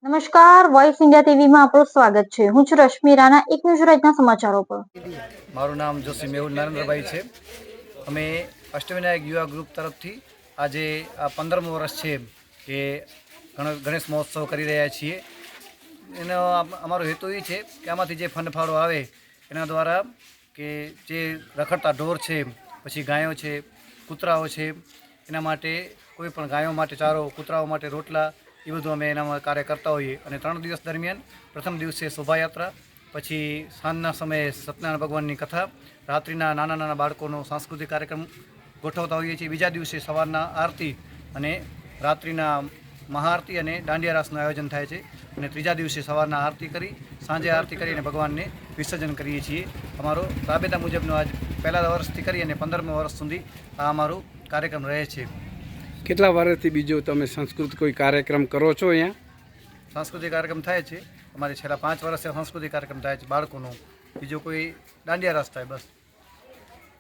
નમસ્કાર, voice India ટીવીમાં આપણું સ્વાગત છે। હું છું રશ્મિ રાણા। એક ન્યૂઝ રાજના સમાચારો પર। મારું નામ જોશી મેહુલ નરેન્દ્રભાઈ છે। અમે અષ્ટવિનાયક યુવા ગ્રુપ તરફથી આજે આ 15મું વર્ષ છે કે ગણેશ મહોત્સવ કરી રહ્યા છીએ। એનો અમારો હેતુ એ છે કે આમાંથી જે ફંડ ફાળો આવે એના દ્વારા કે જે રખડતા ઢોર છે, પછી ગાયો છે, કૂતરાઓ છે, એના માટે કોઈ પણ ગાયો માટે ચારો, કૂતરાઓ માટે રોટલા, એ બધું અમે એનામાં કાર્ય કરતા હોઈએ। અને 3 દિવસ દરમિયાન પ્રથમ દિવસે શોભાયાત્રા, પછી સાંજના સમયે સત્યનારાયણ ભગવાનની કથા, રાત્રિના નાના નાના બાળકોનો સાંસ્કૃતિક કાર્યક્રમ ગોઠવતા હોઈએ છીએ। બીજા દિવસે સવારના આરતી અને રાત્રિના મહાઆરતી અને દાંડિયા રાસનું આયોજન થાય છે। અને ત્રીજા દિવસે સવારના આરતી કરી, સાંજે આરતી કરીને ભગવાનને વિસર્જન કરીએ છીએ। અમારો રાબેતા મુજબનો આજ પહેલા વર્ષથી કરી અને 15મા વર્ષ સુધી આ અમારો કાર્યક્રમ રહે છે। કેટલા વર્ષથી બીજો તમે સાંસ્કૃતિક કોઈ કાર્યક્રમ કરો છો? અહીંયા સાંસ્કૃતિક કાર્યક્રમ થાય છે અમારે છેલ્લા 5 વર્ષથી સાંસ્કૃતિક કાર્યક્રમ થાય છે બાળકોનો, બીજો કોઈ દાંડિયા રાસ થાય, બસ।